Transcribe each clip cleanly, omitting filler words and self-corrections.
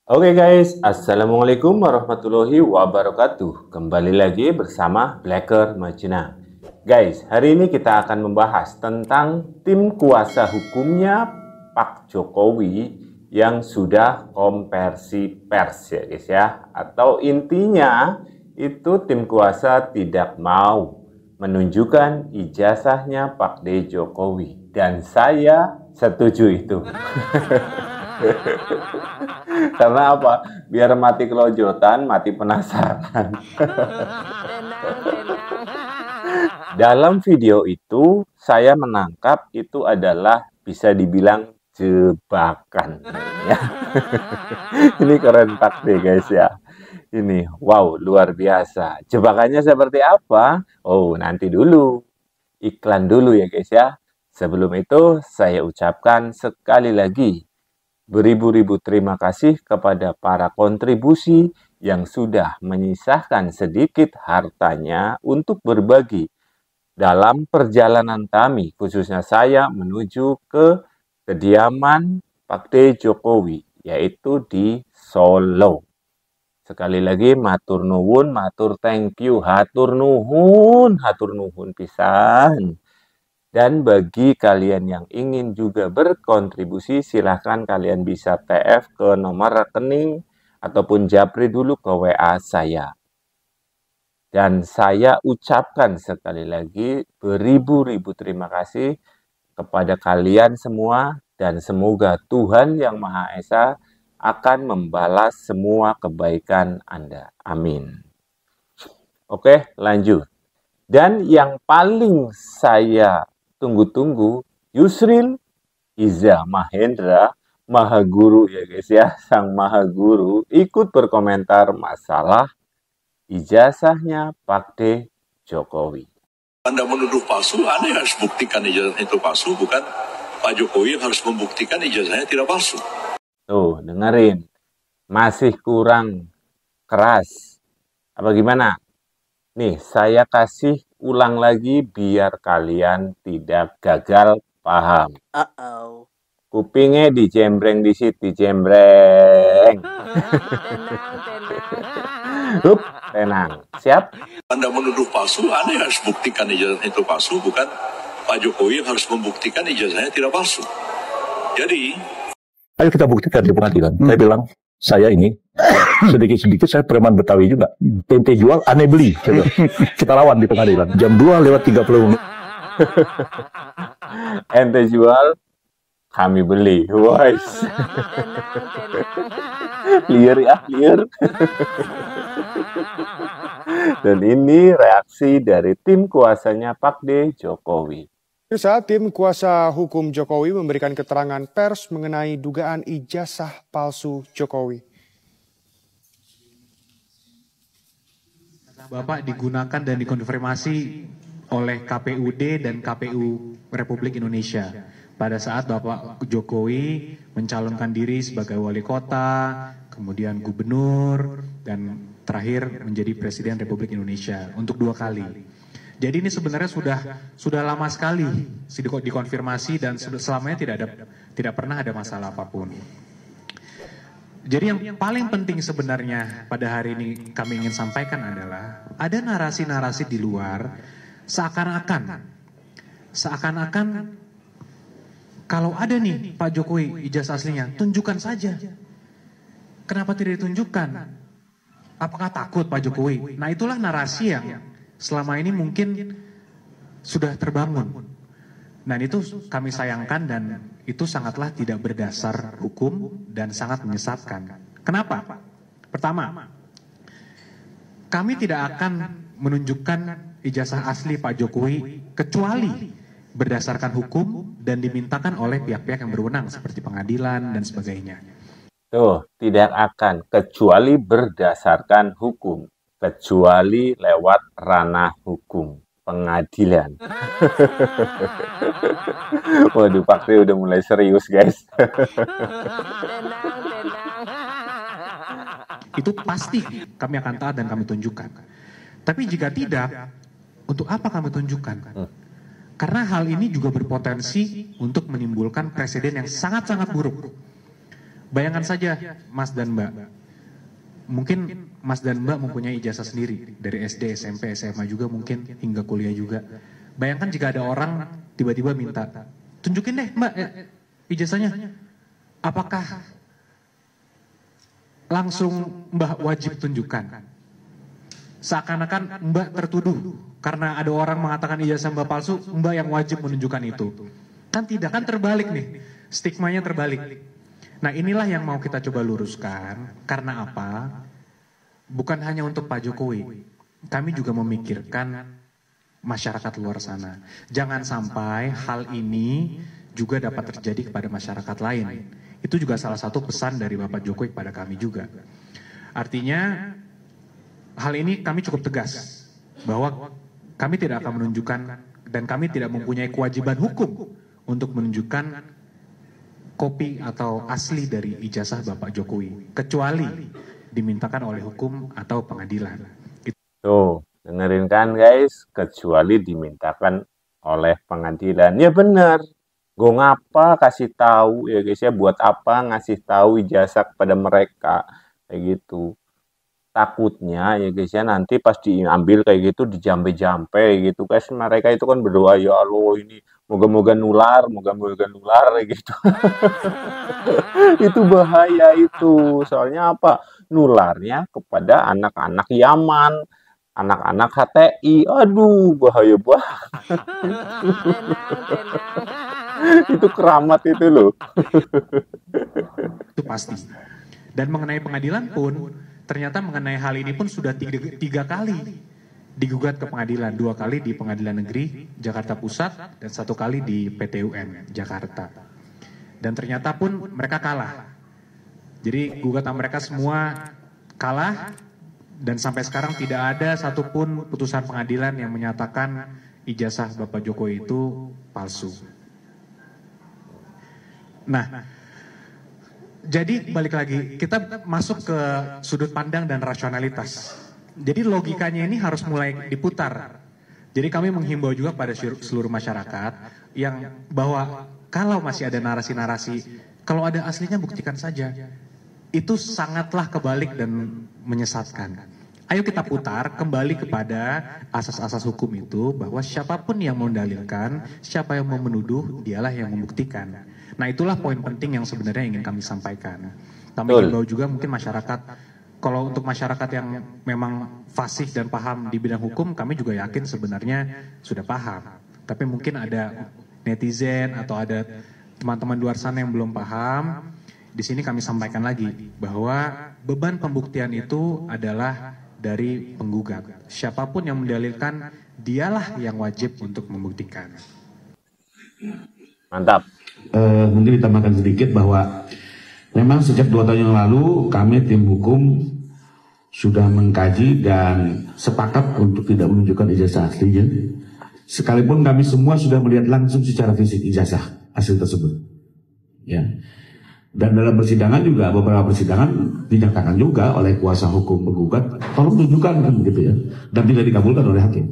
Oke guys, Assalamualaikum warahmatullahi wabarakatuh. Kembali lagi bersama Blacker Majina. Guys, hari ini kita akan membahas tentang tim kuasa hukumnya Pak Jokowi yang sudah konversi pers ya guys ya. Atau intinya itu tim kuasa tidak mau menunjukkan ijazahnya Pak D. Jokowi. Dan saya setuju itu. Karena apa? Biar mati kelojotan, mati penasaran. Dalam video itu, saya menangkap itu adalah bisa dibilang jebakan. Ya. Ini keren tak deh guys ya. Ini, wow, luar biasa. Jebakannya seperti apa? Oh, nanti dulu. Iklan dulu ya guys ya. Sebelum itu, saya ucapkan sekali lagi beribu-ribu terima kasih kepada para kontribusi yang sudah menyisahkan sedikit hartanya untuk berbagi dalam perjalanan kami, khususnya saya menuju ke kediaman Pak D. Jokowi, yaitu di Solo. Sekali lagi, matur nuwun, matur thank you, hatur nuhun pisan. Dan bagi kalian yang ingin juga berkontribusi, silahkan kalian bisa TF ke nomor rekening ataupun japri dulu ke WA saya. Dan saya ucapkan sekali lagi beribu-ribu terima kasih kepada kalian semua dan semoga Tuhan Yang Maha Esa akan membalas semua kebaikan Anda. Amin. Oke, lanjut. Dan yang paling saya tunggu-tunggu, Yusril Iza Mahendra, Mahaguru ya guys ya, sang Mahaguru ikut berkomentar masalah ijazahnya Pak D. Jokowi. Anda menuduh palsu, Anda harus buktikan ijazahnya itu palsu, bukan Pak Jokowi yang harus membuktikan ijazahnya tidak palsu. Tuh, dengerin. Masih kurang keras. Apa gimana? Nih, saya kasih ulang lagi biar kalian tidak gagal paham. Kupingnya dicembreng di situ, dicembreng. Hup, tenang. Siap? Anda menuduh palsu, Anda harus buktikan ijazahnya itu palsu, bukan Pak Jokowi yang harus membuktikan ijazahnya tidak palsu. Jadi, ayo kita buktikan di pengadilan. Saya bilang, saya ini sedikit-sedikit saya preman Betawi juga. Ente jual, aneh beli. Kita lawan di pengadilan. Jam 2:30. Ente jual, kami beli. Wais. Liar ya, liar. Dan ini reaksi dari tim kuasanya Pak D. Jokowi. Saat tim kuasa hukum Jokowi memberikan keterangan pers mengenai dugaan ijazah palsu Jokowi. Bapak digunakan dan dikonfirmasi oleh KPUD dan KPU Republik Indonesia pada saat Bapak Jokowi mencalonkan diri sebagai wali kota, kemudian gubernur, dan terakhir menjadi Presiden Republik Indonesia untuk 2 kali. Jadi ini sebenarnya sudah lama sekali dikonfirmasi dan selamanya tidak pernah ada masalah apapun. Jadi yang paling penting sebenarnya pada hari ini kami ingin sampaikan adalah ada narasi-narasi di luar seakan-akan kalau ada nih Pak Jokowi ijazah aslinya, tunjukkan saja. Kenapa tidak ditunjukkan? Apakah takut Pak Jokowi? Nah, itulah narasi yang selama ini mungkin sudah terbangun. Dan itu kami sayangkan dan itu sangatlah tidak berdasar hukum dan sangat menyesatkan. Kenapa? Pertama, kami tidak akan menunjukkan ijazah asli Pak Jokowi kecuali berdasarkan hukum dan dimintakan oleh pihak-pihak yang berwenang seperti pengadilan dan sebagainya. Tuh, tidak akan kecuali berdasarkan hukum. Kecuali lewat ranah hukum pengadilan. Waduh, Pak D udah mulai serius guys. Itu pasti kami akan taat dan kami tunjukkan. Tapi jika tidak, untuk apa kami tunjukkan? Karena hal ini juga berpotensi untuk menimbulkan presiden yang sangat-sangat buruk. Bayangkan saja Mas dan Mbak, mungkin Mas dan Mbak mempunyai ijazah sendiri dari SD, SMP, SMA juga mungkin hingga kuliah juga. Bayangkan jika ada orang tiba-tiba minta, tunjukin deh Mbak ijazahnya. Apakah langsung Mbak wajib tunjukkan? Seakan-akan Mbak tertuduh karena ada orang mengatakan ijazah Mbak palsu, Mbak yang wajib menunjukkan itu. Kan tidak, kan terbalik nih, stigmanya terbalik. Nah inilah yang mau kita coba luruskan. Karena apa? Bukan hanya untuk Pak Jokowi, kami juga memikirkan masyarakat luar sana. Jangan sampai hal ini juga dapat terjadi kepada masyarakat lain. Itu juga salah satu pesan dari Bapak Jokowi kepada kami juga. Artinya hal ini kami cukup tegas bahwa kami tidak akan menunjukkan dan kami tidak mempunyai kewajiban hukum untuk menunjukkan kopi atau asli dari ijazah Bapak Jokowi, kecuali dimintakan oleh hukum atau pengadilan. Tuh, dengerin kan guys, kecuali dimintakan oleh pengadilan. Ya benar. Gue ngapa kasih tahu ya guys ya, buat apa ngasih tahu ijazah kepada mereka kayak gitu. Takutnya ya guys ya, nanti pas diambil kayak gitu dijampe-jampe gitu guys. Mereka itu kan berdoa, ya Allah ini moga-moga nular kayak gitu. Itu bahaya itu. Soalnya apa? Nularnya kepada anak-anak Yaman, anak-anak HTI. Aduh, bahaya banget. Itu keramat itu loh. Itu pasti. Dan mengenai pengadilan pun, ternyata mengenai hal ini pun sudah tiga kali digugat ke pengadilan. 2 kali di Pengadilan Negeri Jakarta Pusat dan 1 kali di PT UN Jakarta. Dan ternyata pun mereka kalah. Jadi gugatan mereka semua kalah dan sampai sekarang tidak ada satupun putusan pengadilan yang menyatakan ijazah Bapak Jokowi itu palsu. Nah, jadi balik lagi, kita masuk ke sudut pandang dan rasionalitas. Jadi logikanya ini harus mulai diputar. Jadi kami menghimbau juga pada seluruh masyarakat yang bahwa kalau masih ada narasi-narasi, kalau ada aslinya buktikan saja. Itu sangatlah kebalik dan menyesatkan. Ayo kita putar kembali kepada asas-asas hukum itu bahwa siapapun yang mendalilkan, siapa yang mau menuduh, dialah yang membuktikan. Nah itulah poin penting yang sebenarnya ingin kami sampaikan. Kami himbau juga mungkin masyarakat, kalau untuk masyarakat yang memang fasih dan paham di bidang hukum, kami juga yakin sebenarnya sudah paham. Tapi mungkin ada netizen atau ada teman-teman luar sana yang belum paham. Di sini kami sampaikan lagi bahwa beban pembuktian itu adalah dari penggugat. Siapapun yang mendalilkan, dialah yang wajib untuk membuktikan. Mantap. Mungkin ditambahkan sedikit bahwa memang sejak 2 tahun yang lalu kami tim hukum sudah mengkaji dan sepakat untuk tidak menunjukkan ijazah aslinya. Sekalipun kami semua sudah melihat langsung secara fisik ijazah asli tersebut. Ya. Dan dalam persidangan juga, beberapa persidangan dinyatakan juga oleh kuasa hukum penggugat, tolong tunjukkan kan gitu ya, dan tidak dikabulkan oleh hakim.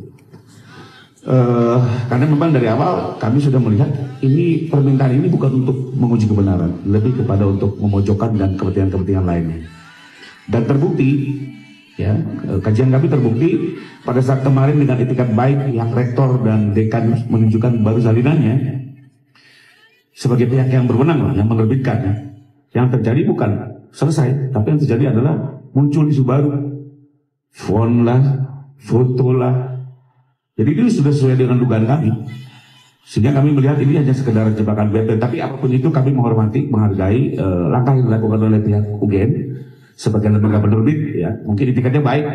Karena memang dari awal kami sudah melihat ini permintaan ini bukan untuk menguji kebenaran, lebih kepada untuk memojokkan dan kepentingan-kepentingan lainnya. Dan terbukti, ya kajian kami terbukti pada saat kemarin dengan etikat baik pihak rektor dan dekan menunjukkan baru salinannya sebagai pihak yang berwenang lah, yang menerbitkannya. Yang terjadi bukan selesai, tapi yang terjadi adalah muncul isu baru, font lah, foto lah. Jadi itu sudah sesuai dengan dugaan kami. Sehingga kami melihat ini hanya sekedar jebakan BP. Tapi apapun itu kami menghormati, menghargai langkah yang dilakukan oleh pihak UGM sebagai lembaga penerbit. Ya, mungkin etikanya baik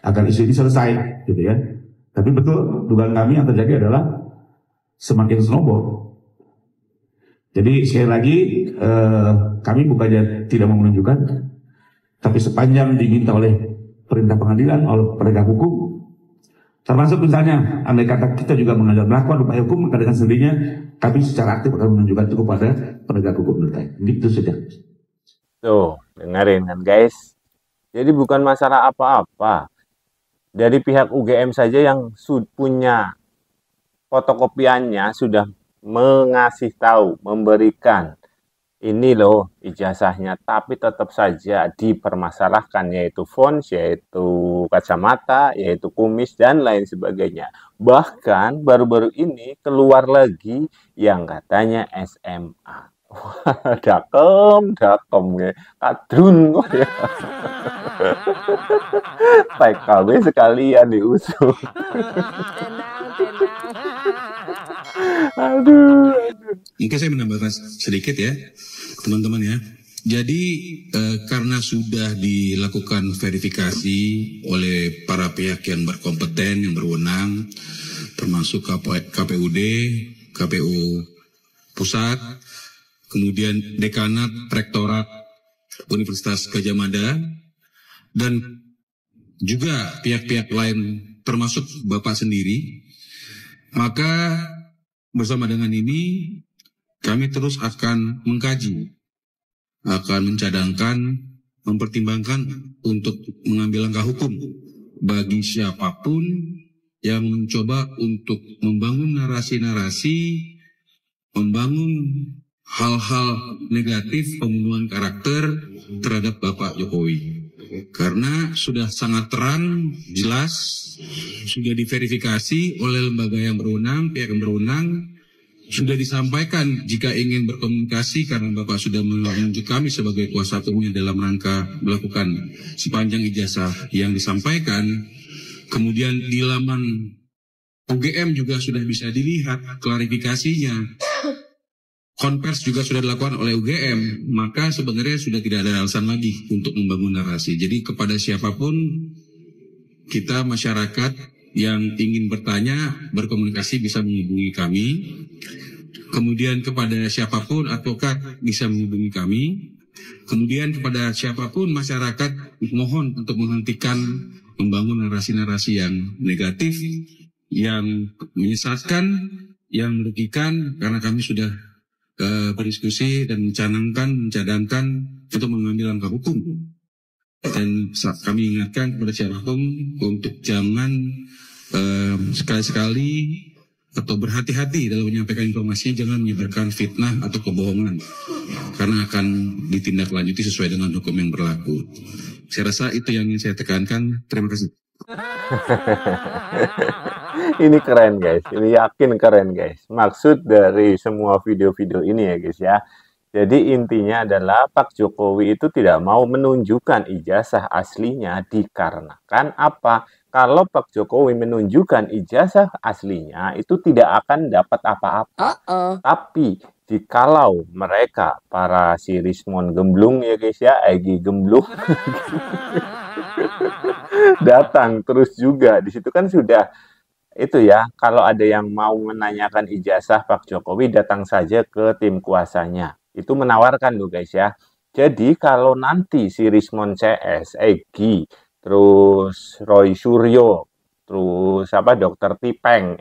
agar isu ini selesai, gitu ya. Tapi betul dugaan kami yang terjadi adalah semakin snowball. Jadi sekali lagi kami bukannya tidak mau menunjukkan, tapi sepanjang diminta oleh perintah pengadilan, oleh penegak hukum, termasuk misalnya andai kata kita juga melakukan upaya hukum, maka dengan sendirinya kami secara aktif akan menunjukkan itu kepada penegak hukum terkait. Gitu saja. Tuh, dengerin kan guys. Jadi bukan masalah apa-apa. Dari pihak UGM saja yang punya fotokopiannya sudah mengasih tahu, memberikan ini loh ijazahnya, tapi tetap saja dipermasalahkan, yaitu fonts, yaitu kacamata, yaitu kumis, dan lain sebagainya. Bahkan baru-baru ini keluar lagi yang katanya SMA. Wah, dakem ya, kadrun kok ya. PKB sekalian diusung. Aduh. Mungkin saya menambahkan sedikit ya, teman-teman ya. Jadi karena sudah dilakukan verifikasi oleh para pihak yang berkompeten, yang berwenang, termasuk KPUD, KPU Pusat, kemudian Dekanat, Rektorat Universitas Gadjah Mada, dan juga pihak-pihak lain termasuk Bapak sendiri, maka bersama dengan ini kami terus akan mengkaji, akan mencadangkan, mempertimbangkan untuk mengambil langkah hukum bagi siapapun yang mencoba untuk membangun narasi-narasi, membangun hal-hal negatif, pembunuhan karakter terhadap Bapak Jokowi. Karena sudah sangat terang, jelas, sudah diverifikasi oleh lembaga yang berwenang, pihak yang berwenang, sudah disampaikan jika ingin berkomunikasi karena Bapak sudah menunjuk kami sebagai kuasa hukumnya dalam rangka melakukan sepanjang ijazah yang disampaikan. Kemudian di laman UGM juga sudah bisa dilihat klarifikasinya. Konvers juga sudah dilakukan oleh UGM, maka sebenarnya sudah tidak ada alasan lagi untuk membangun narasi. Jadi kepada siapapun, kita masyarakat yang ingin bertanya, berkomunikasi bisa menghubungi kami. Kemudian kepada siapapun advokat bisa menghubungi kami. Kemudian kepada siapapun masyarakat mohon untuk menghentikan membangun narasi-narasi yang negatif, yang menyesatkan, yang merugikan, karena kami sudah berdiskusi dan mencadangkan untuk mengambil langkah hukum. Dan kami ingatkan kepada siapapun untuk jangan sekali-sekali atau berhati-hati dalam menyampaikan informasi, jangan menyebarkan fitnah atau kebohongan, karena akan ditindaklanjuti sesuai dengan hukum yang berlaku. Saya rasa itu yang ingin saya tekankan. Terima kasih. Ini keren guys, ini yakin keren guys. Maksud dari semua video-video ini ya guys ya. Jadi intinya adalah Pak Jokowi itu tidak mau menunjukkan ijazah aslinya dikarenakan apa? Kalau Pak Jokowi menunjukkan ijazah aslinya itu tidak akan dapat apa-apa. Tapi jikalau mereka para si Rismon Gemblung ya guys ya, Egy Gemblung datang terus juga di situ kan sudah itu ya, kalau ada yang mau menanyakan ijazah Pak Jokowi datang saja ke tim kuasanya. Itu menawarkan loh guys ya. Jadi kalau nanti si Rismon CS, Egy, terus Roy Suryo, terus apa Dokter Tipeng,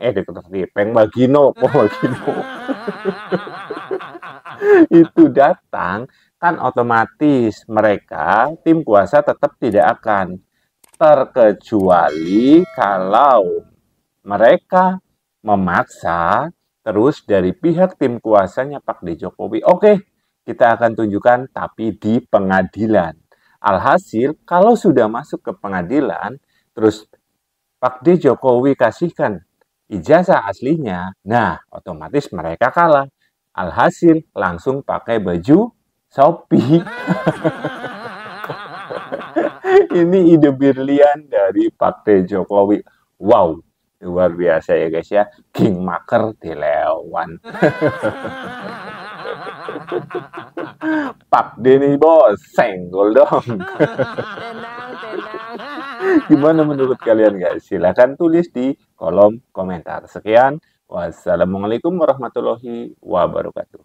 Bagino, itu datang, kan otomatis mereka tim kuasa tetap tidak akan, terkecuali kalau mereka memaksa terus dari pihak tim kuasanya Pak D. Jokowi. Oke, kita akan tunjukkan tapi di pengadilan. Alhasil kalau sudah masuk ke pengadilan, terus Pak D. Jokowi kasihkan ijazah aslinya, nah otomatis mereka kalah. Alhasil langsung pakai baju Shopee. Ini ide brilian dari Pak D. Jokowi. Wow, luar biasa ya guys ya. Kingmaker dilewan. Pak Denny bos, senggol dong. Gimana menurut kalian guys? Silahkan tulis di kolom komentar. Sekian. Wassalamualaikum warahmatullahi wabarakatuh.